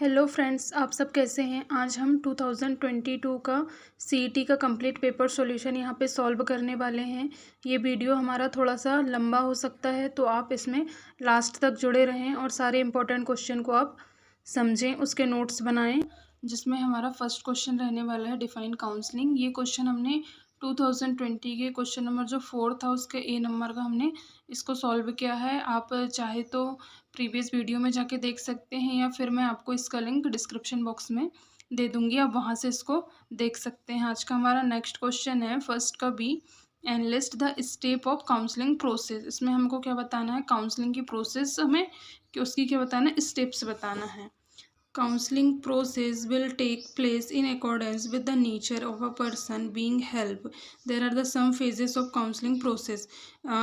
Hello friends, आप सब कैसे हैं। आज हम 2022 का सीईटी का कंप्लीट पेपर सॉल्यूशन यहाँ पे सॉल्व करने वाले हैं। ये वीडियो हमारा थोड़ा सा लंबा हो सकता है, तो आप इसमें लास्ट तक जुड़े रहें और सारे इंपॉर्टेंट क्वेश्चन को आप समझें, उसके नोट्स बनाएं। जिसमें हमारा फर्स्ट क्वेश्चन रहने वाला है डिफाइन काउंसलिंग। ये क्वेश्चन हमने 2020 के क्वेश्चन नंबर जो 4 था उसके ए नंबर का हमने इसको सॉल्व किया है। आप चाहे तो प्रीवियस वीडियो में जाके देख सकते हैं या फिर मैं आपको इसका लिंक डिस्क्रिप्शन बॉक्स में दे दूंगी, आप वहाँ से इसको देख सकते हैं। आज का हमारा नेक्स्ट क्वेश्चन है फर्स्ट का B, and list the step of counselling process. इसमें हमको क्या बताना है, काउंसलिंग की प्रोसेस हमें कि उसकी क्या बताना है, स्टेप्स बताना है। Counseling process will take place in accordance with the nature of a person being helped. There are the some phases of counseling process.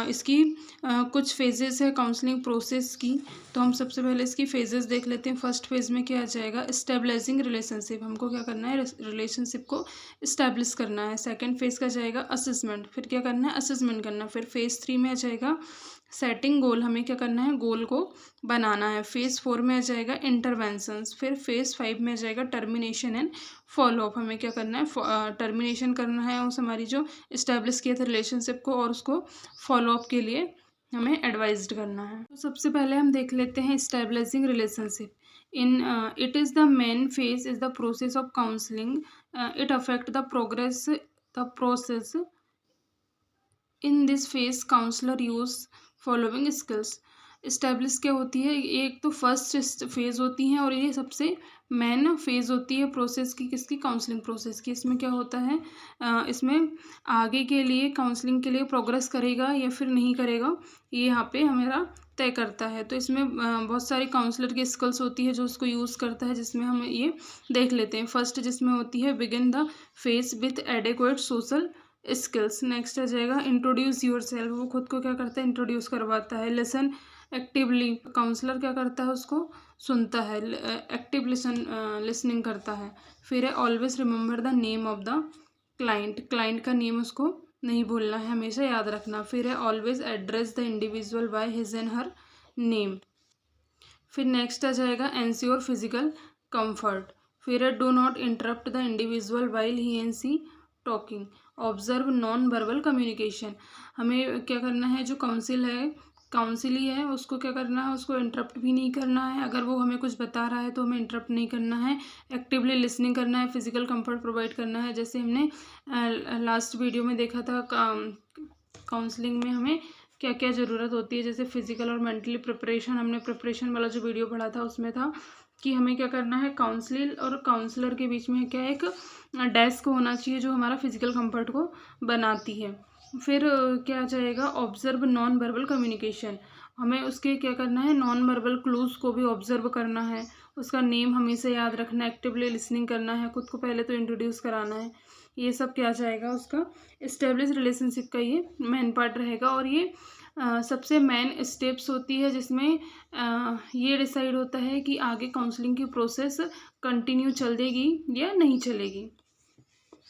इसकी कुछ phases है काउंसलिंग प्रोसेस की, तो हम सबसे पहले इसकी phases देख लेते हैं। फर्स्ट फेज में क्या आ जाएगा, स्टेबलाइजिंग रिलेशनशिप। हमको क्या करना है, रिलेशनशिप को इस्टेब्लिश करना है। सेकंड फेज का जाएगा असेसमेंट, फिर क्या करना है, असेसमेंट करना। फिर फेज 3 में आ जाएगा सेटिंग गोल, हमें क्या करना है, गोल को बनाना है। फेज 4 में आ जाएगा इंटरवेंशंस। फिर फेज 5 में आ जाएगा टर्मिनेशन एंड फॉलोअप, हमें क्या करना है, टर्मिनेशन करना है उस हमारी जो इस्टेब्लिश किया था रिलेशनशिप को, और उसको फॉलोअप के लिए हमें एडवाइज्ड करना है। तो सबसे पहले हम देख लेते हैं stabilising relationship. In it is the main phase is the process of counselling. It affect the process. In this phase counsellor use following skills. Establish क्या होती है, एक तो फर्स्ट फेज होती है और ये सबसे मेन फेज होती है प्रोसेस की, किसकी, काउंसलिंग प्रोसेस की। इसमें क्या होता है, इसमें आगे के लिए काउंसलिंग के लिए प्रोग्रेस करेगा या फिर नहीं करेगा, ये यहाँ पे हमारा तय करता है। तो इसमें बहुत सारी काउंसलर की स्किल्स होती है जो उसको यूज़ करता है, जिसमें हम ये देख लेते हैं। फर्स्ट जिसमें होती है begin the phase with adequate social skills. Next आ जाएगा इंट्रोड्यूस योर सेल्फ, वो खुद को क्या करता है, इंट्रोड्यूस करवाता है। लिसन एक्टिवली, काउंसलर क्या करता है, उसको सुनता है, एक्टिव लिसनिंग करता है। फिर है always remember the name of the client, client का नेम उसको नहीं भूलना है, हमेशा याद रखना। फिर है always address the individual by his and her name. फिर नेक्स्ट आ जाएगा एंश्योर फिजिकल कंफर्ट। फिर है do not interrupt the individual while he and she talking. Observe non verbal communication, हमें क्या करना है, जो काउंसिली है उसको क्या करना है, उसको इंटरप्ट भी नहीं करना है। अगर वो हमें कुछ बता रहा है तो हमें इंटरप्ट नहीं करना है। एक्टिवली लिसनिंग करना है, फिजिकल कंफर्ट प्रोवाइड करना है। जैसे हमने लास्ट वीडियो में देखा था, काउंसलिंग में हमें क्या क्या ज़रूरत होती है, जैसे फिजिकल और मेंटली प्रिपरेशन। हमने प्रिपरेशन वाला जो वीडियो पढ़ा था उसमें था कि हमें क्या करना है, काउंसिल और काउंसलर के बीच में क्या, एक डेस्क होना चाहिए जो हमारा फिजिकल कंफर्ट को बनाती है। फिर क्या आ जाएगा, ऑब्जर्व नॉन वर्बल कम्युनिकेशन, हमें उसके क्या करना है, नॉन वर्बल क्लूज को भी ऑब्जर्व करना है। उसका नेम हमेशा याद रखना है, एक्टिवली लिसनिंग करना है, खुद को पहले तो इंट्रोड्यूस कराना है। ये सब क्या जाएगा, उसका इस्टेब्लिश रिलेशनशिप का ये मेन पार्ट रहेगा। और ये सबसे मेन स्टेप्स होती है जिसमें ये डिसाइड होता है कि आगे काउंसलिंग की प्रोसेस कंटिन्यू चलेगी या नहीं चलेगी।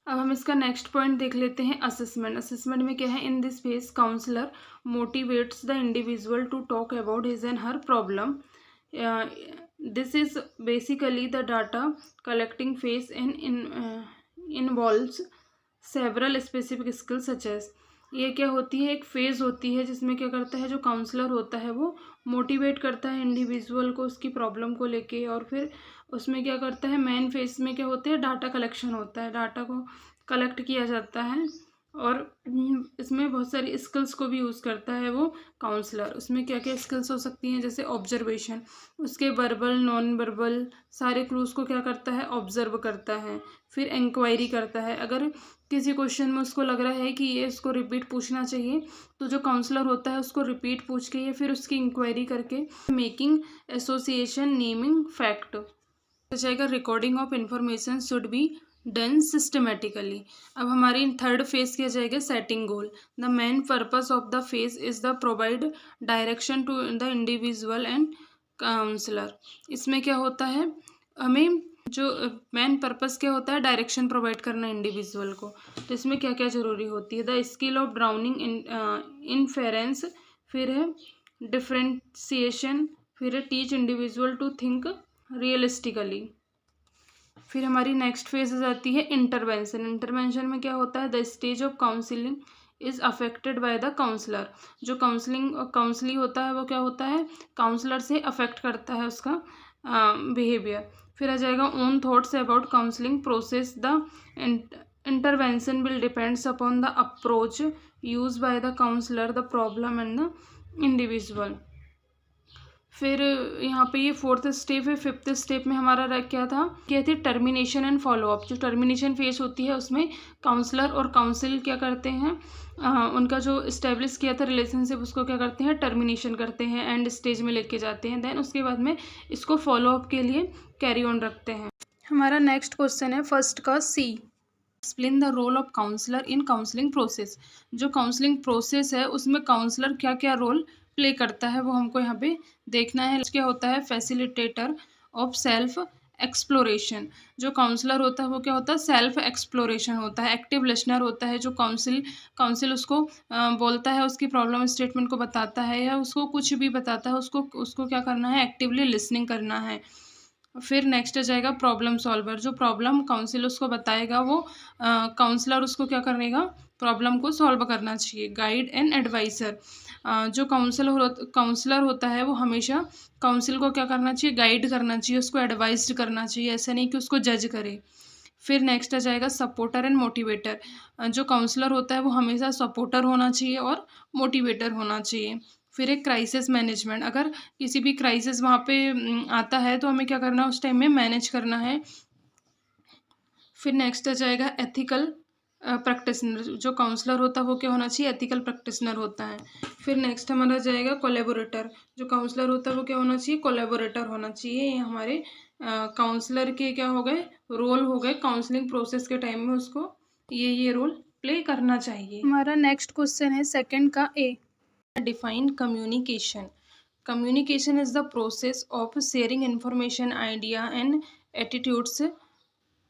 अब हम इसका नेक्स्ट पॉइंट देख लेते हैं, असेसमेंट। असेसमेंट में क्या है, in this phase counsellor motivates the individual to talk about his and her problem. This is basically the data collecting phase and involves several specific skills such as. ये क्या होती है, एक फेज होती है जिसमें क्या करता है, जो काउंसलर होता है वो मोटिवेट करता है इंडिविजुअल को उसकी प्रॉब्लम को लेके, और फिर उसमें क्या करता है, मेन फेज में क्या होता है, डाटा कलेक्शन होता है, डाटा को कलेक्ट किया जाता है। और इसमें बहुत सारी स्किल्स को भी यूज़ करता है वो काउंसलर। उसमें क्या क्या स्किल्स हो सकती हैं, जैसे ऑब्जर्वेशन, उसके वर्बल नॉन वर्बल सारे क्लूज को क्या करता है, ऑब्जर्व करता है। फिर इंक्वायरी करता है, अगर किसी क्वेश्चन में उसको लग रहा है कि ये इसको रिपीट पूछना चाहिए, तो जो काउंसलर होता है उसको रिपीट पूछ के या फिर उसकी इंक्वायरी करके मेकिंग एसोसिएशन नेमिंग फैक्ट जाएगा। Recording of information should be done systematically. अब हमारी थर्ड फेज क्या जाएगा, setting goal. The main purpose of the phase is the provide direction to the individual and counsellor. इसमें क्या होता है, हमें जो मेन पर्पस क्या होता है, डायरेक्शन प्रोवाइड करना इंडिविजुअल को। तो इसमें क्या क्या ज़रूरी होती है, the skill of drowning inference, फिर है डिफ्रेंशिएशन, फिर है teach individual to think realistically. फिर हमारी नेक्स्ट फेज आ जाती है इंटरवेंशन। इंटरवेंशन में क्या होता है, the stage of counselling is affected by the counsellor. जो काउंसली होता है वो क्या होता है, काउंसलर से अफेक्ट करता है उसका बिहेवियर। फिर आ जाएगा own thoughts about counselling process. The intervention will depends upon the approach use by the counsellor, the problem and the individual. फिर यहाँ पे ये फोर्थ स्टेप है। फिफ्थ स्टेप में हमारा क्या था, क्या थी, टर्मिनेशन एंड फॉलोअप। जो टर्मिनेशन फेज होती है उसमें काउंसलर और काउंसिल क्या करते हैं, उनका जो इस्टेब्लिश किया था रिलेशनशिप उसको क्या करते हैं, टर्मिनेशन करते हैं, एंड स्टेज में लेके जाते हैं। देन उसके बाद में इसको फॉलोअप के लिए कैरी ऑन रखते हैं। हमारा नेक्स्ट क्वेश्चन है फर्स्ट का C, explain the role of counsellor in counselling process. जो काउंसलिंग प्रोसेस है उसमें काउंसलर क्या क्या रोल प्ले करता है वो हमको यहाँ पे देखना है। क्या होता है, फैसिलिटेटर ऑफ सेल्फ एक्सप्लोरेशन। जो काउंसलर होता है वो क्या होता है, सेल्फ एक्सप्लोरेशन होता है। एक्टिव लिसनर होता है। जो काउंसिल उसको बोलता है, उसकी प्रॉब्लम स्टेटमेंट को बताता है या उसको कुछ भी बताता है, उसको क्या करना है, एक्टिवली लिसनिंग करना है। फिर नेक्स्ट आ जाएगा प्रॉब्लम सॉल्वर। जो प्रॉब्लम काउंसिल उसको बताएगा वो काउंसलर उसको क्या करेगा, प्रॉब्लम को सॉल्व करना चाहिए। Guide and adviser. जो काउंसलर होता है वो हमेशा काउंसिल को क्या करना चाहिए, गाइड करना चाहिए, उसको एडवाइज करना चाहिए, ऐसा नहीं कि उसको जज करे। फिर नेक्स्ट आ जाएगा सपोर्टर एंड मोटिवेटर। जो काउंसलर होता है वो हमेशा सपोर्टर होना चाहिए और मोटिवेटर होना चाहिए। फिर एक क्राइसिस मैनेजमेंट। अगर किसी भी क्राइसिस वहाँ पे आता है तो हमें क्या करना है, उस टाइम में मैनेज करना है। फिर नेक्स्ट आ जाएगा एथिकल प्रैक्टिशनर। जो काउंसलर होता है वो क्या होना चाहिए, एथिकल प्रैक्टिशनर होता है। फिर नेक्स्ट हमारा जाएगा कोलैबोरेटर। जो काउंसलर होता है वो क्या होना चाहिए, कोलैबोरेटर होना चाहिए। ये हमारे काउंसलर के क्या हो गए, रोल हो गए। काउंसलिंग प्रोसेस के टाइम में उसको ये रोल प्ले करना चाहिए। हमारा नेक्स्ट क्वेश्चन है सेकंड का A, define communication. Communication is the process of sharing information, idea and attitudes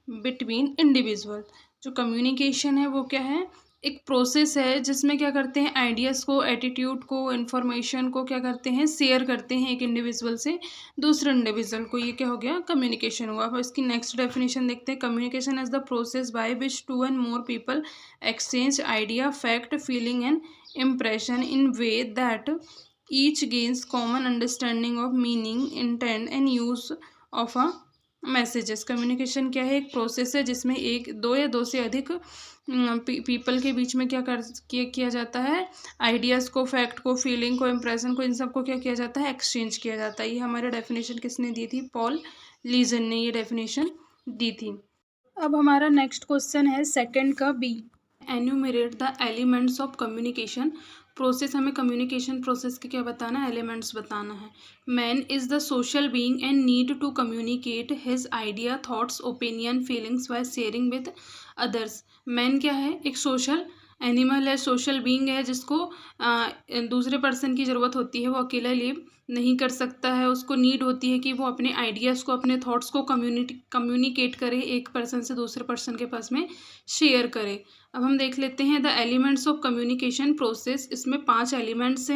between individual. जो कम्युनिकेशन है वो क्या है, एक प्रोसेस है जिसमें क्या करते हैं, आइडियाज़ को, एटीट्यूड को, इन्फॉर्मेशन को क्या करते हैं, शेयर करते हैं एक इंडिविजुअल से दूसरे इंडिविजुअल को। ये क्या हो गया, कम्युनिकेशन हुआ। अब इसकी नेक्स्ट डेफिनेशन देखते हैं। Communication is the process by which two and more people exchange idea, fact, feeling and impression in way that each gains common understanding of meaning, intent and use of a messages. Communication क्या है, एक process है जिसमें एक, दो या दो से अधिक पीपल के बीच में क्या किया जाता है, आइडियाज़ को, फैक्ट को, फीलिंग को, इम्प्रेशन को, इन सब को क्या किया जाता है, एक्सचेंज किया जाता है। ये हमारे डेफिनेशन किसने दी थी, पॉल लीजन ने ये डेफिनेशन दी थी। अब हमारा नेक्स्ट क्वेश्चन है सेकंड का B, enumerate the elements of communication process. हमें कम्युनिकेशन प्रोसेस के क्या बताना है, एलिमेंट्स बताना है। Man is the social being and need to communicate his idea, thoughts, opinion, feelings by sharing with others. Man क्या है, एक सोशल एनिमल है, सोशल बीइंग है, जिसको दूसरे पर्सन की ज़रूरत होती है, वो अकेला लिव नहीं कर सकता है। उसको नीड होती है कि वो अपने आइडियाज़ को, अपने थॉट्स को कम्युनिकेट करे, एक पर्सन से दूसरे पर्सन के पास में शेयर करे। अब हम देख लेते हैं the elements of communication process. इसमें 5 एलिमेंट्स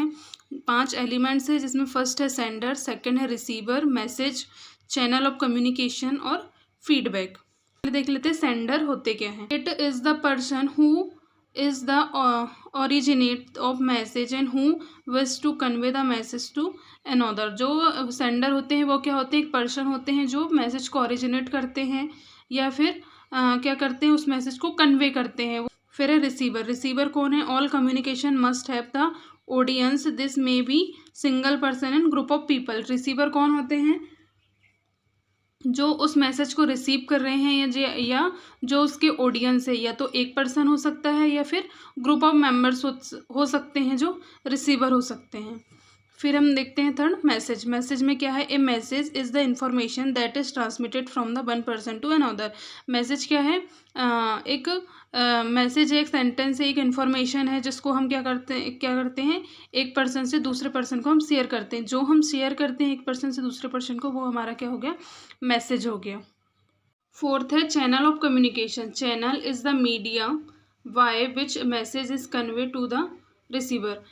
हैं जिसमें फर्स्ट है सेंडर, सेकंड है receiver, message, channel of communication और फीडबैक। देख लेते हैं सेंडर होते क्या हैं। It is the person who is the originate of message and who wish to convey the message to another. जो सेंडर होते हैं वो क्या होते हैं, एक पर्सन होते हैं जो मैसेज को ओरिजिनेट करते हैं या फिर क्या करते हैं, उस मैसेज को कन्वे करते हैं। फिर है रिसीवर। रिसीवर कौन है, all communication must have the audience, this may be single person and group of people. Receiver कौन होते हैं, जो उस मैसेज को रिसीव कर रहे हैं या जो उसके ऑडियंस है, या तो एक पर्सन हो सकता है या फिर ग्रुप ऑफ मेंबर्स हो सकते हैं जो रिसीवर हो सकते हैं। फिर हम देखते हैं थर्ड मैसेज। मैसेज में क्या है, a message is the information that is transmitted from the one person to another. Message क्या है, एक मैसेज है, एक सेंटेंस है, एक इन्फॉर्मेशन है जिसको हम क्या करते हैं, एक पर्सन से दूसरे पर्सन को हम शेयर करते हैं। जो हम शेयर करते हैं एक पर्सन से दूसरे पर्सन को, वो हमारा क्या हो गया, मैसेज हो गया। फोर्थ है channel of communication. Channel is the media by which message is convey to the receiver.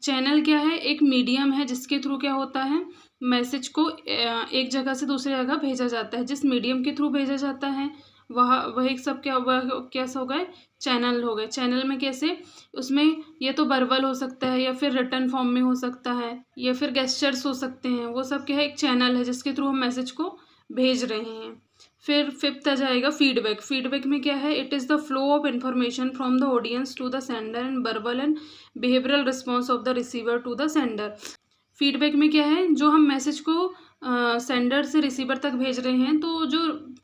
Channel क्या है, एक मीडियम है जिसके थ्रू क्या होता है, मैसेज को एक जगह से दूसरी जगह भेजा जाता है। जिस मीडियम के थ्रू भेजा जाता है वह एक सब क्या वह कैसे हो गए, चैनल हो गए। चैनल में कैसे, उसमें ये तो वर्बल हो सकता है या फिर रिटन फॉर्म में हो सकता है या फिर गेस्चर्स हो सकते हैं, वो सब क्या है, एक चैनल है जिसके थ्रू हम मैसेज को भेज रहे हैं। फिर फिफ्थ आ जाएगा फीडबैक। फीडबैक में क्या है, it is the flow of information from the audience to the sender and verbal and behavioural response of the receiver to the sender. Feedback में क्या है, जो हम मैसेज को सेंडर से रिसीवर तक भेज रहे हैं, तो जो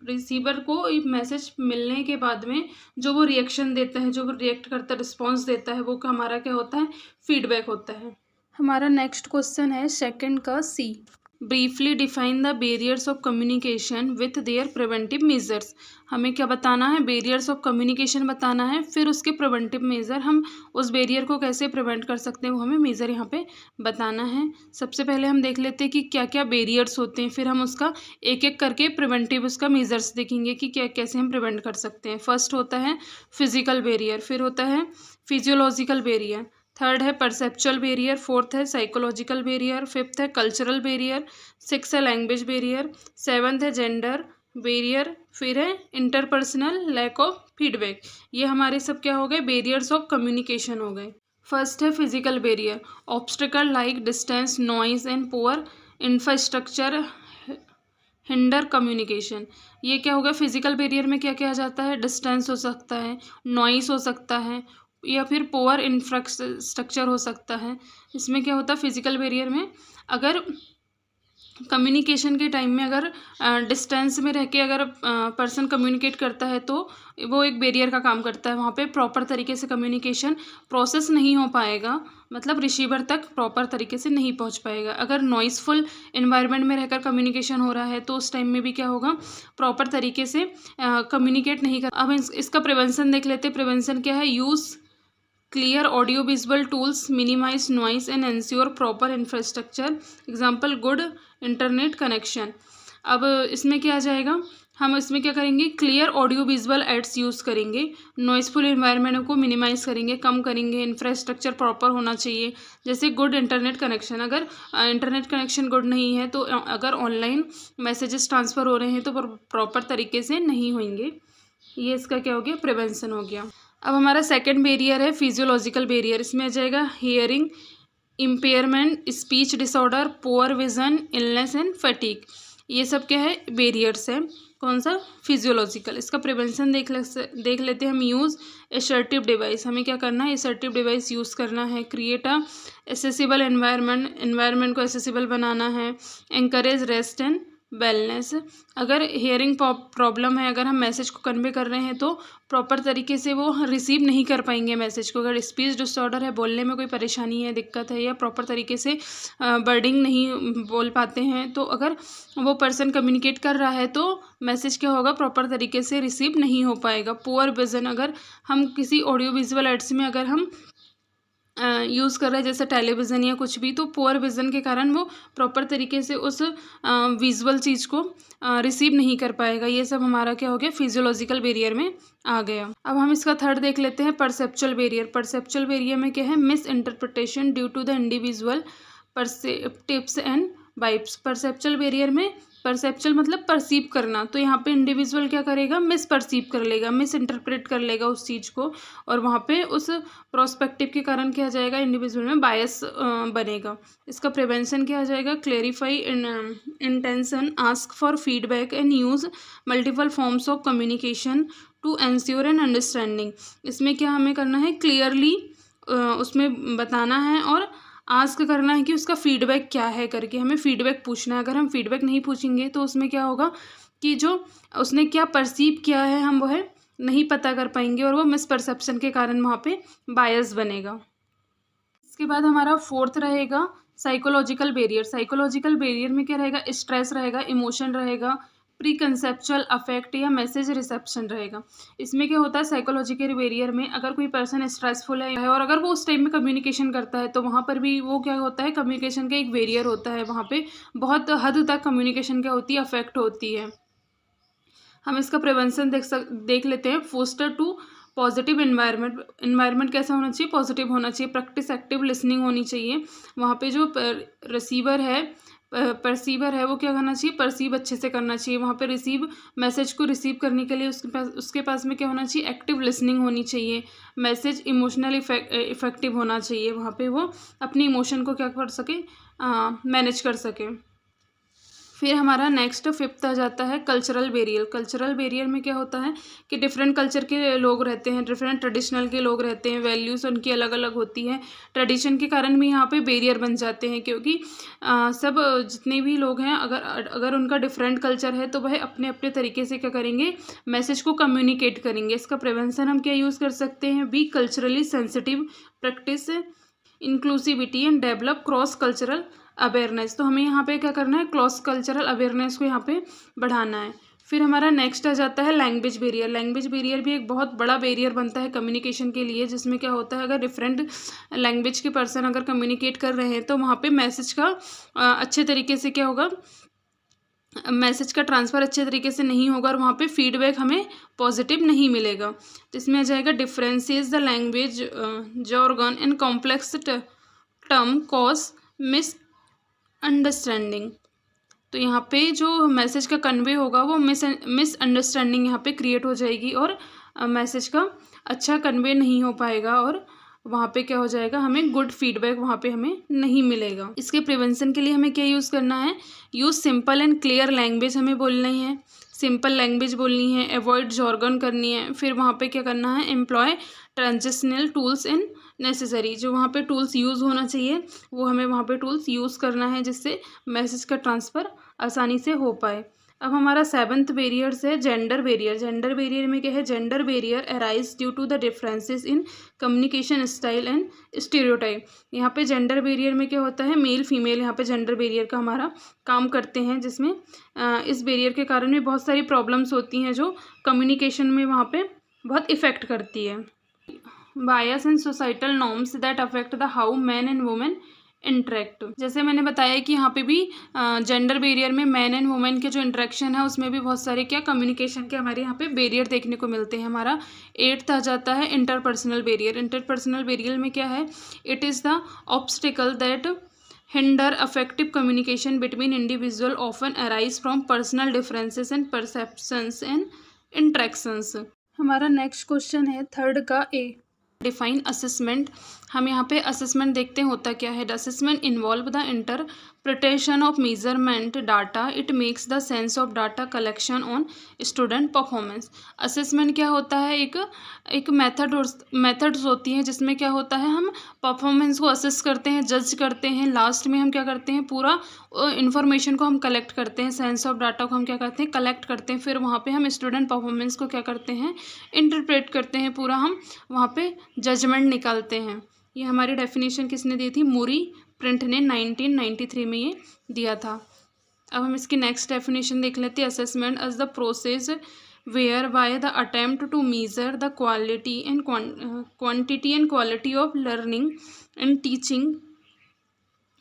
रिसीवर को एक मैसेज मिलने के बाद में जो वो रिएक्शन देता है, जो वो रिएक्ट करता है, रिस्पॉन्स देता है, वो हमारा क्या होता है, फीडबैक होता है। हमारा नेक्स्ट क्वेश्चन है सेकंड का C. Briefly define the barriers of communication with their preventive measures. हमें क्या बताना है, बैरियर्स ऑफ कम्युनिकेशन बताना है, फिर उसके प्रिवेंटिव मेजर, हम उस बैरियर को कैसे प्रिवेंट कर सकते हैं वो हमें मेजर यहाँ पे बताना है। सबसे पहले हम देख लेते हैं कि क्या क्या बैरियर्स होते हैं, फिर हम उसका एक एक करके प्रिवेंटिव उसका मेजर्स देखेंगे कि क्या कैसे हम प्रिवेंट कर सकते हैं। फर्स्ट होता है फिजिकल बैरियर, फिर होता है फिजियोलॉजिकल बैरियर, थर्ड है परसेप्चुअल बैरियर, फोर्थ है साइकोलॉजिकल बैरियर, फिफ्थ है कल्चरल बैरियर, सिक्स है लैंग्वेज बैरियर, सेवन्थ है जेंडर बैरियर, फिर है इंटरपर्सनल लैक ऑफ फीडबैक। ये हमारे सब क्या हो गए, बैरियर्स ऑफ कम्युनिकेशन हो गए। फर्स्ट है physical barrier, obstacle like distance, noise and poor infrastructure hinder communication. ये क्या होगा, फिजिकल बैरियर में क्या क्या आ जाता है, डिस्टेंस हो सकता है, नॉइस हो सकता है या फिर पुअर इंफ्रास्ट्रक्चर हो सकता है। इसमें क्या होता है, फिजिकल बैरियर में अगर कम्युनिकेशन के टाइम में अगर डिस्टेंस में रह के अगर पर्सन कम्युनिकेट करता है तो वो एक बैरियर का काम करता है। वहाँ पे प्रॉपर तरीके से कम्युनिकेशन प्रोसेस नहीं हो पाएगा, मतलब रिसीवर तक प्रॉपर तरीके से नहीं पहुँच पाएगा। अगर नॉइसफुल इन्वायरमेंट में रहकर कम्युनिकेशन हो रहा है तो उस टाइम में भी क्या होगा, प्रॉपर तरीके से कम्युनिकेट नहीं कर। अब इसका प्रिवेंशन देख लेते हैं। प्रिवेंशन क्या है, use clear audio visual tools, minimise noise and ensure proper infrastructure, example good internet connection. अब इसमें क्या आ जाएगा, हम इसमें क्या करेंगे, clear audio visual aids use करेंगे, नॉइसफुल इन्वायरमेंट को मिनिमाइज करेंगे, कम करेंगे, इंफ्रास्ट्रक्चर प्रॉपर होना चाहिए, जैसे गुड इंटरनेट कनेक्शन। अगर इंटरनेट कनेक्शन गुड नहीं है तो अगर ऑनलाइन मैसेजेस ट्रांसफ़र हो रहे हैं तो प्रॉपर तरीके से नहीं होंगे। ये इसका क्या हो गया, प्रिवेंशन हो गया। अब हमारा सेकंड बैरियर है फिजियोलॉजिकल बैरियर। इसमें आ जाएगा hearing impairment, speech disorder, poor vision, illness and fatigue. ये सब क्या है, बैरियर्स है। कौन सा, फिजियोलॉजिकल। इसका प्रिवेंशन देख लेते हैं हम। यूज़ एसर्टिव डिवाइस, हमें क्या करना है, एसर्टिव डिवाइस यूज़ करना है। क्रिएट अ एसेसिबल एनवायरनमेंट को एसेसिबल बनाना है। Encourage rest and wellness. अगर हियरिंग प्रॉब्लम है, अगर हम मैसेज को कन्वे कर रहे हैं तो प्रॉपर तरीके से वो रिसीव नहीं कर पाएंगे मैसेज को। अगर स्पीच डिसऑर्डर है, बोलने में कोई परेशानी है, दिक्कत है, या प्रॉपर तरीके से वर्डिंग नहीं बोल पाते हैं, तो अगर वो पर्सन कम्युनिकेट कर रहा है तो मैसेज क्या होगा, प्रॉपर तरीके से रिसीव नहीं हो पाएगा। पुअर विजन, अगर हम किसी ऑडियो विजुअल एड्स में अगर हम यूज़ कर रहे हैं जैसे टेलीविज़न या कुछ भी, तो पुअर विज़न के कारण वो प्रॉपर तरीके से उस विजुअल चीज़ को रिसीव नहीं कर पाएगा। ये सब हमारा क्या हो गया, फिजियोलॉजिकल बैरियर में आ गया। अब हम इसका थर्ड देख लेते हैं, परसेप्चुअल बैरियर। परसेप्चुअल बैरियर में क्या है, misinterpretation due to the individual perspectives and vibes. Perceptual barrier में, परसेप्चुअल मतलब परसीव करना, तो यहाँ पे इंडिविजुअल क्या करेगा, मिस परसीव कर लेगा, मिस इंटरप्रेट कर लेगा उस चीज़ को, और वहाँ पे उस प्रोस्पेक्टिव के कारण क्या आ जाएगा, इंडिविजुअल में बायस बनेगा। इसका प्रिवेंशन क्या आ जाएगा, clarify intention, ask for feedback and use multiple forms of communication to ensure an understanding. इसमें क्या हमें करना है, क्लियरली उसमें बताना है और आस्क करना है कि उसका फीडबैक क्या है करके, हमें फीडबैक पूछना है। अगर हम फीडबैक नहीं पूछेंगे तो उसमें क्या होगा कि जो उसने क्या परसीव किया है हम वह नहीं पता कर पाएंगे, और वो मिसपरसेप्शन के कारण वहाँ पे बायस बनेगा। इसके बाद हमारा फोर्थ रहेगा साइकोलॉजिकल बैरियर। साइकोलॉजिकल बैरियर में क्या रहेगा, स्ट्रेस रहेगा, इमोशन रहेगा, प्री कंसेप्चुअल अफेक्ट या मैसेज रिसेप्शन रहेगा। इसमें क्या होता है, साइकोलॉजिकल बैरियर में अगर कोई पर्सन स्ट्रेसफुल है और अगर वो उस टाइम में कम्युनिकेशन करता है तो वहाँ पर भी वो क्या होता है, कम्युनिकेशन का एक बैरियर होता है, वहाँ पे बहुत हद तक कम्युनिकेशन क्या होती है, अफेक्ट होती है। हम इसका प्रिवेंशन देख लेते हैं। फोस्टर टू पॉजिटिव इन्वायरमेंट कैसा होना चाहिए, पॉजिटिव होना चाहिए। प्रैक्टिस एक्टिव लिसनिंग होनी चाहिए। वहाँ पे जो परसीवर है वो क्या करना चाहिए, परसीव अच्छे से करना चाहिए। वहाँ पे मैसेज को रिसीव करने के लिए उसके पास में क्या होना चाहिए, एक्टिव लिसनिंग होनी चाहिए। मैसेज इमोशनल इफेक्टिव होना चाहिए। वहाँ पे वो अपनी इमोशन को क्या कर सके, मैनेज कर सके। फिर हमारा नेक्स्ट 5th आ जाता है कल्चरल बैरियर। कल्चरल बैरियर में क्या होता है कि डिफरेंट कल्चर के लोग रहते हैं, डिफरेंट ट्रेडिशनल के लोग रहते हैं, वैल्यूज़ उनकी अलग अलग होती हैं। ट्रेडिशन के कारण भी यहाँ पे बैरियर बन जाते हैं, क्योंकि सब जितने भी लोग हैं अगर उनका डिफरेंट कल्चर है तो वह अपने अपने तरीके से क्या करेंगे, मैसेज को कम्युनिकेट करेंगे। इसका प्रिवेंशन हम क्या यूज़ कर सकते हैं, be culturally sensitive, practise inclusivity and develop cross cultural awareness. तो हमें यहाँ पे क्या करना है, क्रॉस कल्चरल अवेयरनेस को यहाँ पे बढ़ाना है। फिर हमारा नेक्स्ट आ जाता है लैंग्वेज बैरियर। लैंग्वेज बैरियर भी एक बहुत बड़ा बैरियर बनता है कम्युनिकेशन के लिए, जिसमें क्या होता है, अगर डिफरेंट लैंग्वेज के पर्सन अगर कम्युनिकेट कर रहे हैं तो वहाँ पे मैसेज का अच्छे तरीके से क्या होगा, मैसेज का ट्रांसफ़र अच्छे तरीके से नहीं होगा और वहाँ पे फीडबैक हमें पॉजिटिव नहीं मिलेगा। तो इसमें आ जाएगा differentiate the language jargon and complex term cause miss understanding. तो यहाँ पे जो मैसेज का कन्वे होगा वो मिस अंडरस्टैंडिंग यहाँ पे क्रिएट हो जाएगी और मैसेज का अच्छा कन्वे नहीं हो पाएगा और वहाँ पे क्या हो जाएगा, हमें गुड फीडबैक वहाँ पे हमें नहीं मिलेगा। इसके प्रिवेंशन के लिए हमें क्या यूज़ करना है, use simple and clear language हमें बोलनी है, सिंपल लैंग्वेज बोलनी है, अवॉइड जॉर्गन करनी है। फिर वहाँ पे क्या करना है, employ transitional tools in necessary. जो वहाँ पे टूल्स यूज़ होना चाहिए वो हमें वहाँ पे टूल्स यूज़ करना है, जिससे मैसेज का ट्रांसफ़र आसानी से हो पाए। अब हमारा 7th बैरियर है जेंडर बैरियर। जेंडर बैरियर में क्या है, gender barrier arise due to the differences in communication style and stereotype. यहाँ पे जेंडर बैरियर में क्या होता है, मेल फीमेल यहाँ पे जेंडर बैरियर का हमारा काम करते हैं, जिसमें इस बैरियर के कारण भी बहुत सारी प्रॉब्लम्स होती हैं जो कम्युनिकेशन में वहाँ पे बहुत इफ़ेक्ट करती है। Bias and societal norms that affect the how man and women interact. जैसे मैंने बताया कि यहाँ पे भी जेंडर बैरियर में मैन एंड वुमेन के जो इंटरेक्शन है उसमें भी बहुत सारे क्या कम्युनिकेशन के हमारे यहाँ पे बैरियर देखने को मिलते हैं। हमारा 8th आ जाता है इंटरपर्सनल बैरियर। इंटरपर्सनल बैरियर में क्या है, it is the obstacle that hinder affective communication between individual often arise from personal differences and perceptions and interactions. हमारा नेक्स्ट क्वेश्चन है 3rd का ए, डिफाइन असेसमेंट। हम यहाँ पे असेसमेंट देखते हैं होता क्या है। The assessment involve the interpretation of measurement data, it makes the sense of data collection on student performance. Assessment क्या होता है, एक मेथड्स होती हैं जिसमें क्या होता है, हम परफॉर्मेंस को असेस करते हैं, जज करते हैं। लास्ट में हम क्या करते हैं, पूरा इन्फॉर्मेशन को हम कलेक्ट करते हैं, सेंस ऑफ डाटा को हम क्या करते हैं, कलेक्ट करते हैं। फिर वहाँ पे हम स्टूडेंट परफॉर्मेंस को क्या करते हैं, इंटरप्रेट करते हैं, पूरा हम वहाँ पे जजमेंट निकालते हैं। ये हमारी डेफिनेशन किसने दी थी, मूरी प्रिंट ने 1993 में ये दिया था। अब हम इसकी नेक्स्ट डेफिनेशन देख लेते हैं। Assessment as the process whereby the attempt to measure the quality and quantity and quality of learning and teaching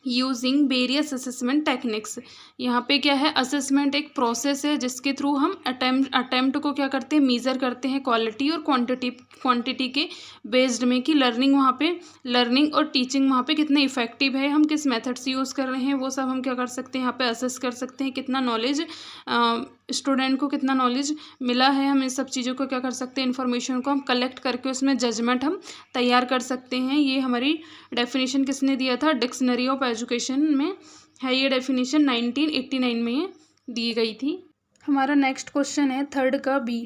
using various assessment techniques. यहाँ पे क्या है, असेसमेंट एक प्रोसेस है जिसके थ्रू हम अटेम्प्ट को क्या करते हैं, मेज़र करते हैं क्वालिटी और क्वांटिटी के बेस्ड में, कि लर्निंग और टीचिंग वहाँ पे कितने इफेक्टिव है, हम किस मेथड से यूज़ कर रहे हैं, वो सब हम क्या कर सकते हैं, यहाँ पे असेस कर सकते हैं। कितना नॉलेज स्टूडेंट को कितना नॉलेज मिला है, हम इस सब चीज़ों को क्या कर सकते हैं, इन्फॉर्मेशन को हम कलेक्ट करके उसमें जजमेंट हम तैयार कर सकते हैं। ये हमारी डेफिनेशन किसने दिया था, डिक्शनरी ऑफ एजुकेशन में है ये डेफिनेशन, 1989 में ये दी गई थी। हमारा नेक्स्ट क्वेश्चन है 3rd का B,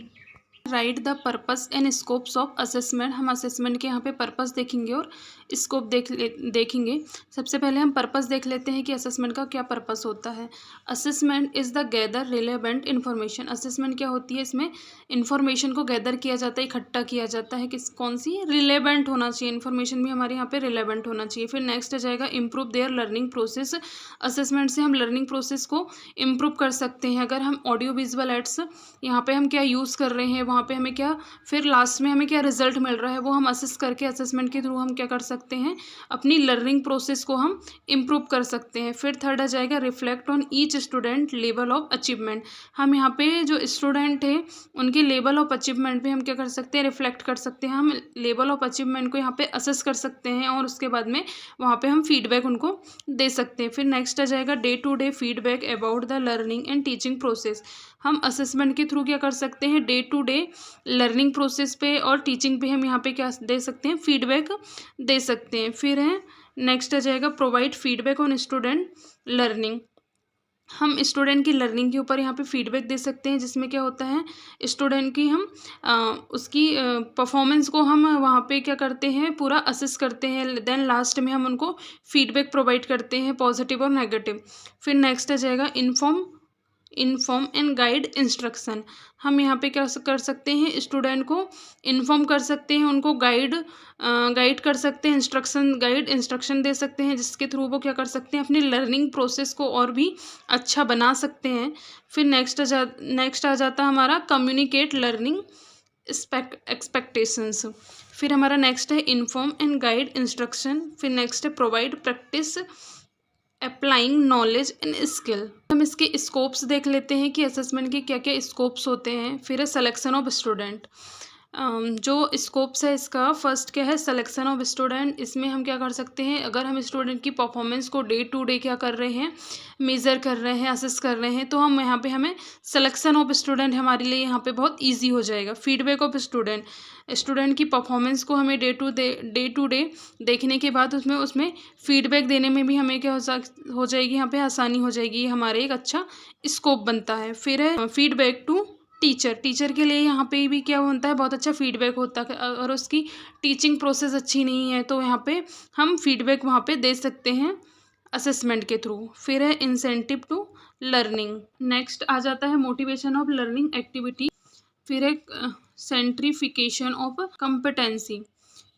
write the purpose and scopes of assessment. हम असेसमेंट के यहाँ पे पर्पस देखेंगे और स्कोप देखेंगे। सबसे पहले हम पर्पस देख लेते हैं कि असेसमेंट का क्या पर्पस होता है। Assessment is the gather relevant information. Assessment क्या होती है, इसमें इन्फॉर्मेशन को गैदर किया जाता है, इकट्ठा किया जाता है, कौन सी, रिलेवेंट होना चाहिए, इन्फॉर्मेशन भी हमारे यहाँ पे रिलेवेंट होना चाहिए। फिर नेक्स्ट आ जाएगा improve their learning process. Assessment से हम लर्निंग प्रोसेस को इम्प्रूव कर सकते हैं। अगर हम ऑडियो विजुअल एड्स यहाँ पे हम क्या यूज़ कर रहे हैं, वहाँ पे हमें क्या, फिर लास्ट में हमें क्या रिजल्ट मिल रहा है वो हम असेस करके असेसमेंट के थ्रू हम क्या कर सकते हैं, अपनी लर्निंग प्रोसेस को हम इम्प्रूव कर सकते हैं। फिर थर्ड आ जाएगा reflect on each student level of achievement. हम यहाँ पे जो स्टूडेंट है उनके लेवल ऑफ अचीवमेंट पे हम क्या कर सकते हैं, रिफ्लेक्ट कर सकते हैं। हम लेवल ऑफ अचीवमेंट को यहाँ पे असेस कर सकते हैं और उसके बाद में वहाँ पे हम फीडबैक उनको दे सकते हैं। फिर नेक्स्ट आ जाएगा day to day feedback about the learning and teaching process. हम असेसमेंट के थ्रू क्या कर सकते हैं, day to day learning process पे और टीचिंग पे हम यहाँ पे क्या दे सकते हैं, फीडबैक दे सकते हैं। फिर है नेक्स्ट आ जाएगा provide feedback on student learning. हम स्टूडेंट की लर्निंग के ऊपर यहाँ पे फीडबैक दे सकते हैं, जिसमें क्या होता है स्टूडेंट की हम उसकी परफॉर्मेंस को हम वहाँ पे क्या करते हैं, पूरा असेस करते हैं। देन लास्ट में हम उनको फीडबैक प्रोवाइड करते हैं, पॉजिटिव और नेगेटिव। फिर नेक्स्ट आ जाएगा इन्फॉर्म एंड गाइड इंस्ट्रक्शन। हम यहाँ पे क्या कर सकते हैं, स्टूडेंट को इन्फॉर्म कर सकते हैं, उनको गाइड कर सकते हैं, इंस्ट्रक्शन दे सकते हैं, जिसके थ्रू वो क्या कर सकते हैं, अपनी लर्निंग प्रोसेस को और भी अच्छा बना सकते हैं। फिर नेक्स्ट आ जाता है हमारा कम्युनिकेट लर्निंग एक्सपेक्टेशंस। फिर हमारा नेक्स्ट है इन्फॉर्म एंड गाइड इंस्ट्रक्शन। फिर नेक्स्ट है provide practice applying knowledge and skill. हम इसके स्कोप्स देख लेते हैं कि असेसमेंट के क्या क्या स्कोप्स होते हैं। फिर है सिलेक्शन ऑफ स्टूडेंट। जो स्कोप्स है इसका फर्स्ट क्या है, सिलेक्शन ऑफ स्टूडेंट। इसमें हम क्या कर सकते हैं, अगर हम स्टूडेंट की परफॉर्मेंस को डे टू डे क्या कर रहे हैं, मेज़र कर रहे हैं, असेस कर रहे हैं, तो हम यहाँ पे हमें सिलेक्शन ऑफ स्टूडेंट हमारे लिए यहाँ पे बहुत ईजी हो जाएगा। फीडबैक ऑफ स्टूडेंट की परफॉर्मेंस को हमें डे टू डे देखने के बाद उसमें फीडबैक देने में भी हमें क्या हो जाएगी, यहाँ पे आसानी हो जाएगी। ये हमारे एक अच्छा स्कोप बनता है। फिर है फीडबैक टू टीचर के लिए यहाँ पे भी क्या होता है, बहुत अच्छा फीडबैक होता है। अगर उसकी टीचिंग प्रोसेस अच्छी नहीं है तो यहाँ पे हम फीडबैक वहाँ पे दे सकते हैं असेसमेंट के थ्रू। फिर है इंसेंटिव टू लर्निंग। नेक्स्ट आ जाता है मोटिवेशन ऑफ लर्निंग एक्टिविटी। फिर है सेंट्रिफिकेशन ऑफ कॉम्पिटेंसी।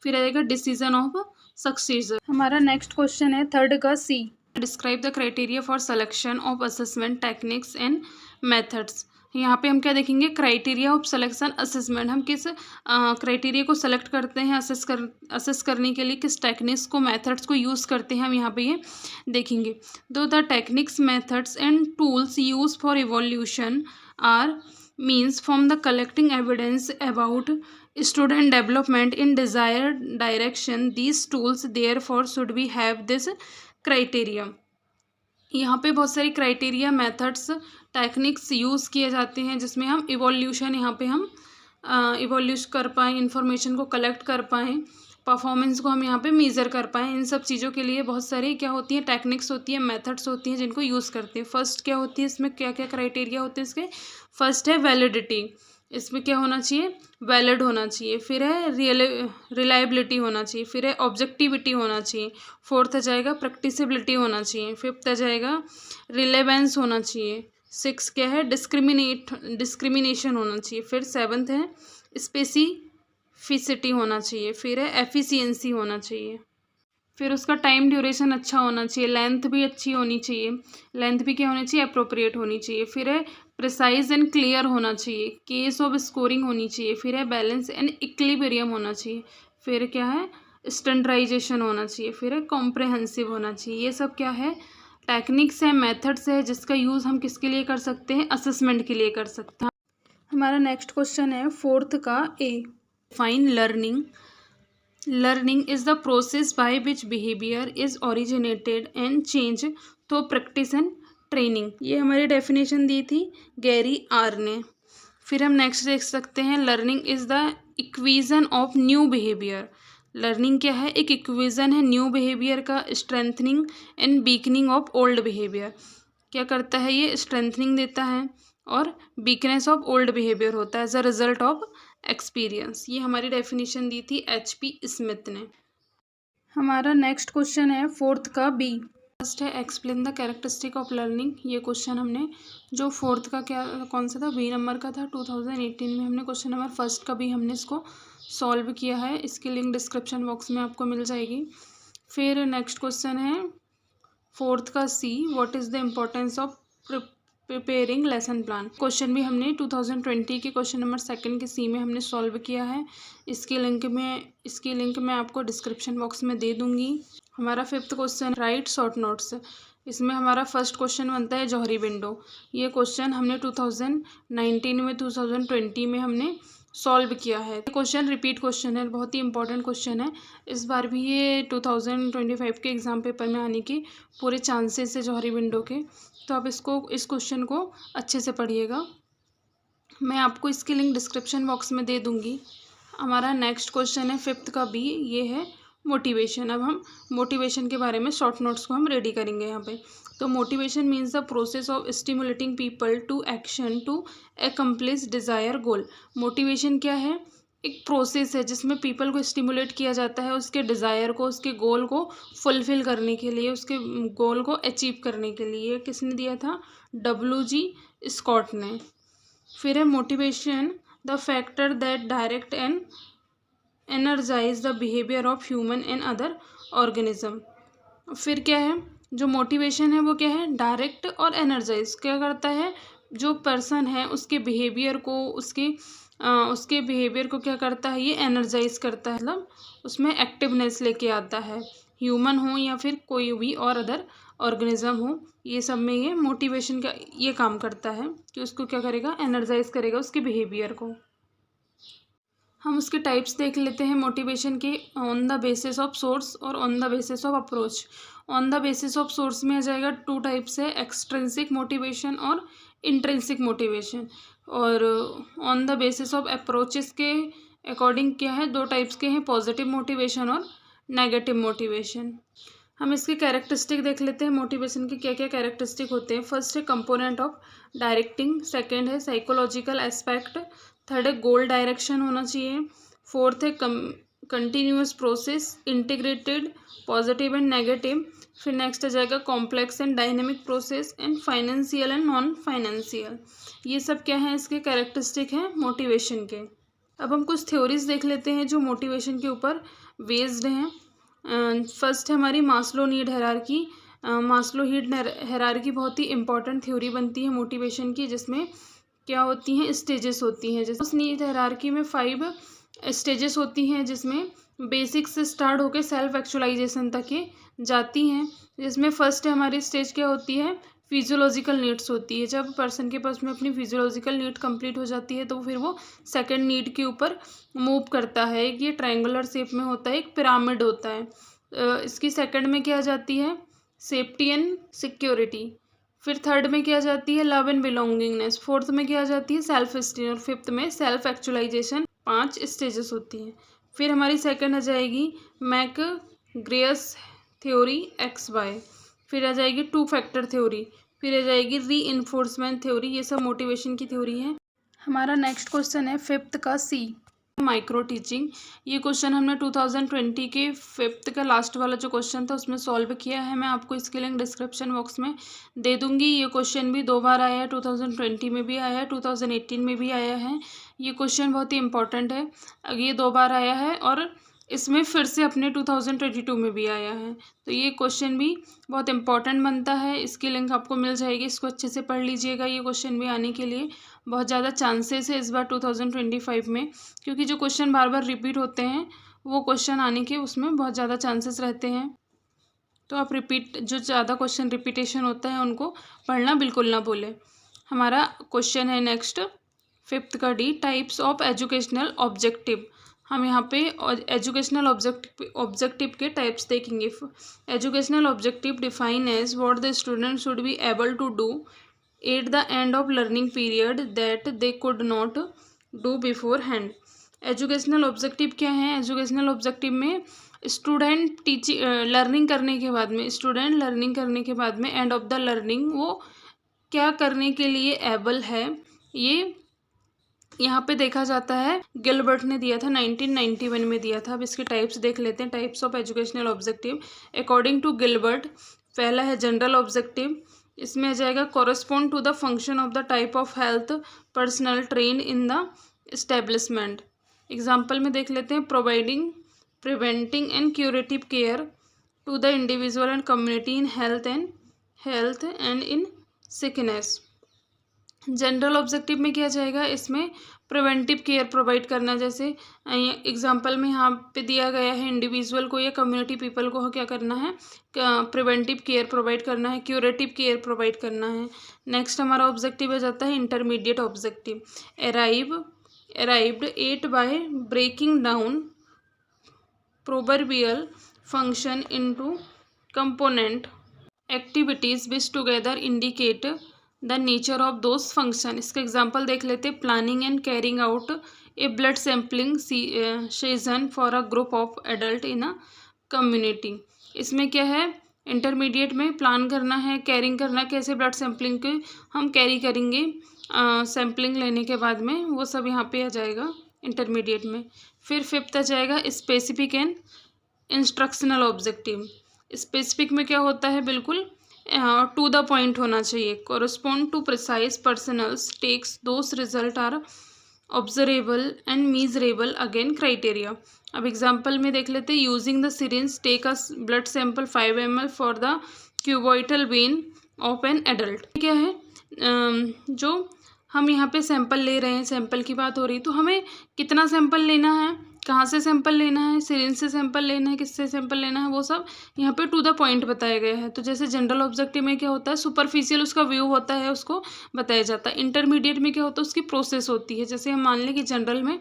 फिर आएगा डिसीजन ऑफ सक्सेसर। हमारा नेक्स्ट क्वेश्चन है थर्ड का C, describe the criteria for selection of assessment techniques and methods. यहाँ पे हम क्या देखेंगे, क्राइटेरिया ऑफ सिलेक्शन असेसमेंट। हम किस क्राइटेरिया को सेलेक्ट करते हैं असेस करने के लिए, किस टेक्निक्स को मेथड्स को यूज़ करते हैं, हम यहाँ पे ये देखेंगे। The techniques methods and tools use for evolution are means from the collecting evidence about student development in desired direction. These tools therefore should be have this criteria. यहाँ पे बहुत सारी क्राइटेरिया, मेथड्स, टेक्निक्स यूज़ किए जाते हैं जिसमें हम evolution, यहाँ पे हम इवोल्यूश कर पाएँ, इंफॉर्मेशन को कलेक्ट कर पाएँ, परफॉर्मेंस को हम यहाँ पे मेज़र कर पाएँ। इन सब चीज़ों के लिए बहुत सारी क्या होती हैं, टेक्निक्स होती हैं, मेथड्स होती हैं जिनको यूज़ करते हैं। फर्स्ट क्या होती है, इसमें क्या क्या क्राइटेरिया होते हैं इसके, फर्स्ट है वैलिडिटी। इसमें क्या होना चाहिए, वैलिड होना चाहिए। फिर है रिलायबिलिटी होना चाहिए। फिर है ऑब्जेक्टिविटी होना चाहिए। फोर्थ आ जाएगा प्रैक्टिसिबिलिटी होना चाहिए। फिफ्थ आ जाएगा रिलेवेंस होना चाहिए। सिक्स क्या है, डिस्क्रिमिनेशन होना चाहिए। फिर सेवन्थ है स्पेसिफिसिटी होना चाहिए। फिर है एफिशिएंसी होना चाहिए। फिर उसका टाइम ड्यूरेशन अच्छा होना चाहिए, लेंथ भी अच्छी होनी चाहिए, लेंथ भी क्या होनी चाहिए, अप्रोप्रिएट होनी चाहिए। फिर है प्रिसाइज एंड क्लियर होना चाहिए, केस ऑफ स्कोरिंग होनी चाहिए। फिर है बैलेंस एंड इक्विलिब्रियम होना चाहिए। फिर क्या है, स्टैंडर्डाइजेशन होना चाहिए। फिर है कॉम्प्रहेंसिव होना चाहिए। ये सब क्या है, टेक्निक्स है, मेथड्स है, जिसका यूज़ हम किसके लिए कर सकते हैं, असेसमेंट के लिए कर सकते हैं। हमारा नेक्स्ट क्वेश्चन है फोर्थ का A, define learning is the process by which behaviour is originated and change through practice and training. ये हमारी डेफिनेशन दी थी गैरी आर ने। फिर हम नेक्स्ट देख सकते हैं learning is the acquisition of new behaviour. Learning क्या है, एक इक्विजन है न्यू बिहेवियर का, strengthening and weakening of old behaviour. क्या करता है ये, स्ट्रेंथनिंग देता है और वीकनेस ऑफ ओल्ड बिहेवियर होता है as a result of experience. ये हमारी डेफिनेशन दी थी HP स्मिथ ने। हमारा नेक्स्ट क्वेश्चन है फोर्थ का बी, फर्स्ट है explain the characteristic of learning. ये क्वेश्चन हमने जो फोर्थ का क्या कौन सा था, बी नंबर का था, 2018 में हमने क्वेश्चन नंबर फर्स्ट का भी हमने इसको सॉल्व किया है। इसकी लिंक डिस्क्रिप्शन बॉक्स में आपको मिल जाएगी। फिर नेक्स्ट क्वेश्चन है फोर्थ का C, what is the importance of preparing lesson plan. Question भी हमने 2020 के क्वेश्चन नंबर 2 के सी में हमने सॉल्व किया है। इसकी लिंक मैं आपको डिस्क्रिप्शन बॉक्स में दे दूंगी। हमारा 5th question right short notes. इसमें हमारा फर्स्ट क्वेश्चन बनता है जौहरी विंडो। ये क्वेश्चन हमने 2019 में 2020 में हमने सॉल्व किया है। क्वेश्चन रिपीट क्वेश्चन है, बहुत ही इंपॉर्टेंट क्वेश्चन है। इस बार भी ये 2025 के एग्ज़ाम पेपर में आने के पूरे चांसेस है जौहरी विंडो के। तो आप इस क्वेश्चन को अच्छे से पढ़िएगा। मैं आपको इसकी लिंक डिस्क्रिप्शन बॉक्स में दे दूँगी। हमारा नेक्स्ट क्वेश्चन है 5th का बी, ये है मोटिवेशन। अब हम मोटिवेशन के बारे में शॉर्ट नोट्स को हम रेडी करेंगे यहाँ पे। तो motivation means the process of stimulating people to action to accomplish desire goal. Motivation क्या है? एक प्रोसेस है जिसमें पीपल को स्टिमुलेट किया जाता है उसके डिज़ायर को, उसके गोल को फुलफ़िल करने के लिए, उसके गोल को अचीव करने के लिए। किसने दिया था? WG स्कॉट ने। फिर है motivation the factor that direct and energise the behaviour of human and other organism. फिर क्या है? जो मोटिवेशन है वो क्या है? डायरेक्ट और एनर्जाइज क्या करता है? जो पर्सन है उसके बिहेवियर को क्या करता है? ये एनर्जाइज करता है, मतलब उसमें एक्टिवनेस लेके आता है। ह्यूमन हो या फिर कोई भी और अदर ऑर्गेनिज्म हो, ये सब में ये मोटिवेशन का ये काम करता है कि उसको क्या करेगा? एनर्जाइज करेगा उसके बिहेवियर को। हम उसके टाइप्स देख लेते हैं मोटिवेशन के, on the basis of source और on the basis of approach. On the basis of source में आ जाएगा 2 टाइप्स है, एक्सट्रिंसिक मोटिवेशन और इंट्रिंसिक मोटिवेशन। और on the basis of approaches के अकॉर्डिंग क्या है? 2 टाइप्स के हैं, पॉजिटिव मोटिवेशन और नेगेटिव मोटिवेशन। हम इसके कैरेक्टरिस्टिक देख लेते हैं, मोटिवेशन के क्या क्या कैरेक्टरिस्टिक होते हैं। फर्स्ट है कंपोनेंट ऑफ डायरेक्टिंग, सेकेंड है साइकोलॉजिकल एस्पेक्ट, थर्ड है गोल डायरेक्शन होना चाहिए, फोर्थ है continuous process, integrated positive and negative. फिर नेक्स्ट आ जाएगा complex and dynamic process and financial and non financial. ये सब क्या है? इसके कैरेक्टरिस्टिक हैं मोटिवेशन के। अब हम कुछ थ्योरीज देख लेते हैं जो मोटिवेशन के ऊपर बेस्ड हैं। फर्स्ट है हमारी Maslow need hierarchy. Maslow need hierarchy बहुत ही इंपॉर्टेंट थ्योरी बनती है मोटिवेशन की, जिसमें क्या होती हैं? स्टेजेस होती हैं। जैसे उस नीड हायरार्की में 5 स्टेजेस होती हैं, जिसमें बेसिक से स्टार्ट होकर सेल्फ एक्चुअलाइजेशन तक के जाती हैं। जिसमें फर्स्ट है हमारी स्टेज क्या होती है? फिजियोलॉजिकल नीड्स होती है। जब पर्सन के पास में अपनी फिजियोलॉजिकल नीड कंप्लीट हो जाती है तो फिर वो सेकंड नीड के ऊपर मूव करता है। ये ट्रायंगुलर शेप में होता है, एक पिरामिड होता है। इसकी सेकंड में क्या जाती है? Safety and security. फिर थर्ड में क्या जाती है? Love and belongingness. फोर्थ में क्या जाती है? Self esteem. और फिफ्थ में सेल्फ एक्चुअलाइजेशन। 5 स्टेजेस होती हैं। फिर हमारी सेकंड आ जाएगी मैकग्रेगर्स थ्योरी XY। फिर आ जाएगी 2 फैक्टर थ्योरी। फिर आ जाएगी रीइंफोर्समेंट थ्योरी। ये सब मोटिवेशन की थ्योरी है। हमारा नेक्स्ट क्वेश्चन है 5th का C, माइक्रो टीचिंग। ये क्वेश्चन हमने 2020 के 5th का लास्ट वाला जो क्वेश्चन था उसमें सॉल्व किया है। मैं आपको इसकी लिंक डिस्क्रिप्शन बॉक्स में दे दूंगी। ये क्वेश्चन भी 2 बार आया है, 2020 में भी आया है, 2018 में भी आया है। ये क्वेश्चन बहुत ही इंपॉर्टेंट है। ये 2 बार आया है और इसमें फिर से अपने 2022 में भी आया है। तो ये क्वेश्चन भी बहुत इंपॉर्टेंट बनता है। इसकी लिंक आपको मिल जाएगी, इसको अच्छे से पढ़ लीजिएगा। ये क्वेश्चन भी आने के लिए बहुत ज़्यादा चांसेस है इस बार 2025 में, क्योंकि जो क्वेश्चन बार बार रिपीट होते हैं वो क्वेश्चन आने के उसमें बहुत ज़्यादा चांसेस रहते हैं। तो आप जो ज़्यादा क्वेश्चन रिपीटेशन होता है उनको पढ़ना बिल्कुल ना भूलें। हमारा क्वेश्चन है नेक्स्ट 5th का D, types of educational objective. हम यहाँ पे एजुकेशनल ऑब्जेक्टिव के टाइप्स देखेंगे। Educational objective define as what the student should be able to do at the end of learning period that they could not do beforehand. Educational objective क्या है? Educational objective में student learning करने के बाद में end of the learning वो क्या करने के लिए एबल है, ये यहाँ पे देखा जाता है। गिलबर्ट ने दिया था, 1991 में दिया था। अब इसके टाइप्स देख लेते हैं, types of educational objective according to Gilbert. पहला है जनरल ऑब्जेक्टिव। इसमें आ जाएगा correspond to the function of the type of health personnel train in the establishment. Example में देख लेते हैं, preventing and curative care to the individual and community in health and in sickness. General objective में क्या जाएगा, इसमें preventive care provide करना, जैसे एग्जांपल में यहाँ पे दिया गया है इंडिविजुअल को या कम्युनिटी पीपल को क्या करना है, प्रिवेंटिव केयर प्रोवाइड करना है, क्यूरेटिव केयर प्रोवाइड करना है। नेक्स्ट हमारा ऑब्जेक्टिव आ जाता है intermediate objective. Arrived at by breaking down proverbial function into component activities which together indicate the nature of those function. इसका एग्जाम्पल देख लेते हैं। Planning and carrying out a blood sampling session for a group of adult in a community. इसमें क्या है, intermediate में plan करना है, कैरिंग करना, कैसे ब्लड सैम्पलिंग के हम कैरी करेंगे सैम्पलिंग लेने के बाद में, वो सब यहाँ पे आ जाएगा इंटरमीडिएट में। फिर फिफ्थ आ जाएगा specific and instructional objective. Specific में क्या होता है, बिल्कुल टू द पॉइंट होना चाहिए। Correspond to precise personals tasks those result are observable and measurable again criteria. अब एग्जाम्पल में देख लेते हैं। Using the syringe take a blood sample 5 ml for the cubital vein of an adult. क्या है, जो हम यहाँ पे सैंपल ले रहे हैं, सैंपल की बात हो रही, तो हमें कितना सैंपल लेना है, कहाँ से सैंपल लेना है, सिरिंज से सैंपल लेना है, किससे सैंपल लेना है, वो सब यहाँ पे टू द पॉइंट बताया गया है। तो जैसे जनरल ऑब्जेक्टिव में क्या होता है, सुपरफिशियल उसका व्यू होता है, उसको बताया जाता है। इंटरमीडिएट में क्या होता है, उसकी प्रोसेस होती है। जैसे हम मान लें कि जनरल में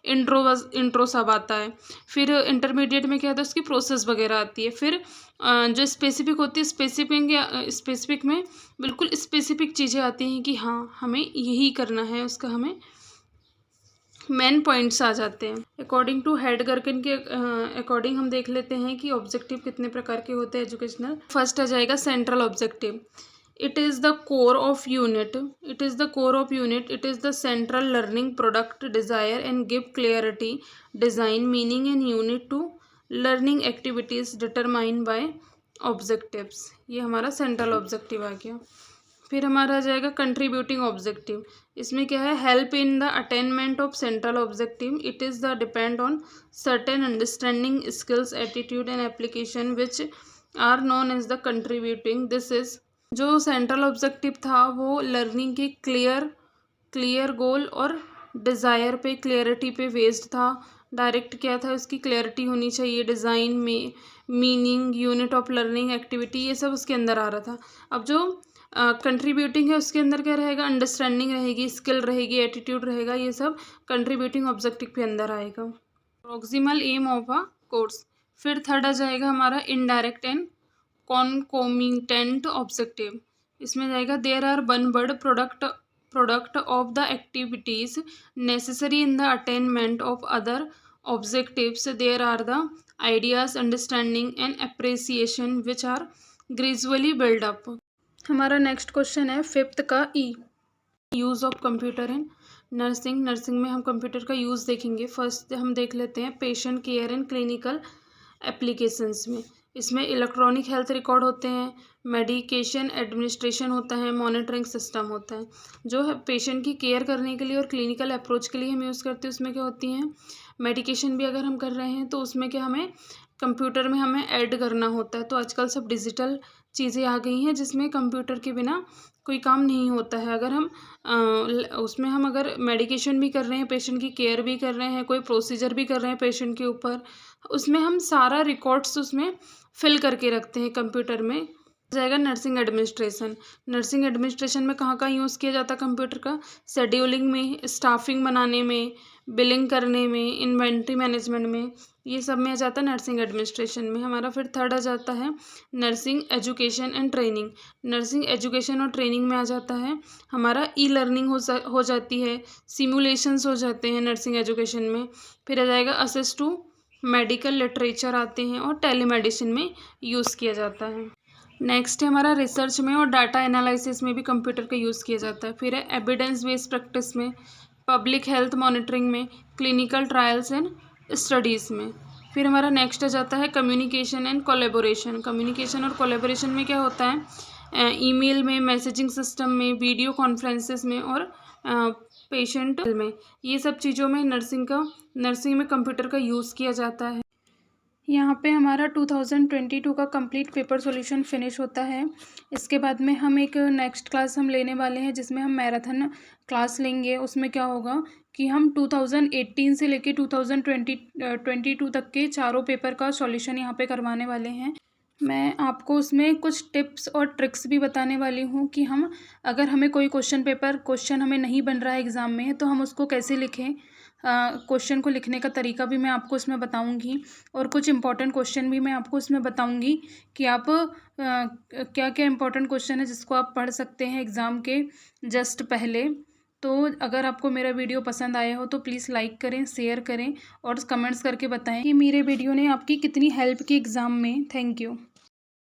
इंट्रो सब आता है, फिर इंटरमीडिएट में क्या होता है, उसकी प्रोसेस वगैरह आती है। फिर जो स्पेसिफिक होती है, स्पेसिफिक में बिल्कुल स्पेसिफिक चीज़ें आती हैं कि हाँ हमें यही करना है, उसका हमें मेन पॉइंट्स आ जाते हैं। अकॉर्डिंग टू हेड गर्कन के अकॉर्डिंग हम देख लेते हैं कि ऑब्जेक्टिव कितने प्रकार के होते हैं एजुकेशनल। फर्स्ट आ जाएगा central objective. It is the core of unit, it is the core of unit, it is the central learning product desire and give clarity design meaning and unit to learning activities determine by objectives. ये हमारा central objective आ गया। फिर हमारा आ जाएगा contributing objective. इसमें क्या है, help in the attainment of central objective. It is the depend on certain understanding skills attitude and application which are known as the contributing. This is, जो सेंट्रल ऑब्जेक्टिव था वो लर्निंग के clear goal और desire पे, clarity पे based था। Direct क्या था, उसकी क्लियरिटी होनी चाहिए, डिज़ाइन में meaning, unit of learning, activity, ये सब उसके अंदर आ रहा था। अब जो कंट्रीब्यूटिंग है उसके अंदर क्या रहेगा, अंडरस्टैंडिंग रहेगी, स्किल रहेगी, एटीट्यूड रहेगा, ये सब कंट्रीब्यूटिंग ऑब्जेक्टिव के अंदर आएगा। Proximal aim of a course. फिर थर्ड आ जाएगा हमारा इनडायरेक्ट एंड कॉन्कोमिटेंट ऑब्जेक्टिव। इसमें जाएगा there are one word product of the activities necessary in the attainment of other objectives. There are the ideas, understanding and appreciation which are gradually build up. हमारा next question है fifth का E, use of computer in nursing. Nursing में हम computer का use देखेंगे। First हम देख लेते हैं patient care and clinical applications में। इसमें इलेक्ट्रॉनिक हेल्थ रिकॉर्ड होते हैं, मेडिकेशन एडमिनिस्ट्रेशन होता है, मॉनिटरिंग सिस्टम होता है। जो है पेशेंट की केयर करने के लिए और क्लिनिकल अप्रोच के लिए हम यूज़ करते हैं, उसमें क्या होती हैं, मेडिकेशन भी अगर हम कर रहे हैं तो उसमें क्या हमें कंप्यूटर में हमें ऐड करना होता है। तो आजकल सब डिजिटल चीज़ें आ गई हैं जिसमें कंप्यूटर के बिना कोई काम नहीं होता है। अगर हम उसमें हम अगर मेडिकेशन भी कर रहे हैं, पेशेंट की केयर भी कर रहे हैं, कोई प्रोसीजर भी कर रहे हैं पेशेंट के ऊपर, उसमें हम सारा रिकॉर्ड्स उसमें फिल करके रखते हैं कंप्यूटर में। जाएगा नर्सिंग एडमिनिस्ट्रेशन। नर्सिंग एडमिनिस्ट्रेशन में कहाँ यूज़ किया जाता है कंप्यूटर का, शेड्यूलिंग में, स्टाफिंग बनाने में, बिलिंग करने में, इन्वेंट्री मैनेजमेंट में, ये सब में आ जाता है नर्सिंग एडमिनिस्ट्रेशन में। हमारा फिर थर्ड आ जाता है nursing education and training. Nursing education और ट्रेनिंग में आ जाता है हमारा ई लर्निंग हो जाती है, सिमुलेशंस हो जाते हैं नर्सिंग एजुकेशन में। फिर आ जाएगा असेस टू मेडिकल लिटरेचर आते हैं और टेलीमेडिसिन में यूज़ किया जाता है। नेक्स्ट है हमारा रिसर्च में और डाटा एनालिसिस में भी कंप्यूटर का यूज़ किया जाता है। फिर है एविडेंस बेस्ड प्रैक्टिस में, पब्लिक हेल्थ मॉनिटरिंग में, क्लिनिकल ट्रायल्स एंड स्टडीज़ में। फिर हमारा नेक्स्ट आ जाता है कम्युनिकेशन एंड कोलैबोरेशन। कम्युनिकेशन और कोलैबोरेशन में क्या होता है, ईमेल में, मैसेजिंग सिस्टम में, वीडियो कॉन्फ्रेंसेस में और पेशेंट में, ये सब चीज़ों में नर्सिंग में कंप्यूटर का यूज़ किया जाता है। यहाँ पे हमारा 2022 का कंप्लीट पेपर सॉल्यूशन फिनिश होता है। इसके बाद में हम एक नेक्स्ट क्लास हम लेने वाले हैं जिसमें हम मैराथन क्लास लेंगे। उसमें क्या होगा कि हम 2018 से लेके 2022 तक के चारों पेपर का सॉल्यूशन यहाँ पे करवाने वाले हैं। मैं आपको उसमें कुछ टिप्स और ट्रिक्स भी बताने वाली हूँ कि हम अगर हमें कोई क्वेश्चन हमें नहीं बन रहा है एग्ज़ाम में तो हम उसको कैसे लिखें। क्वेश्चन को लिखने का तरीका भी मैं आपको उसमें बताऊंगी और कुछ इंपॉर्टेंट क्वेश्चन भी मैं आपको उसमें बताऊंगी कि आप क्या क्या इंपॉर्टेंट क्वेश्चन है जिसको आप पढ़ सकते हैं एग्ज़ाम के जस्ट पहले। तो अगर आपको मेरा वीडियो पसंद आया हो तो प्लीज़ लाइक करें, शेयर करें और कमेंट्स करके बताएं कि मेरे वीडियो ने आपकी कितनी हेल्प की एग्ज़ाम में। Thank you.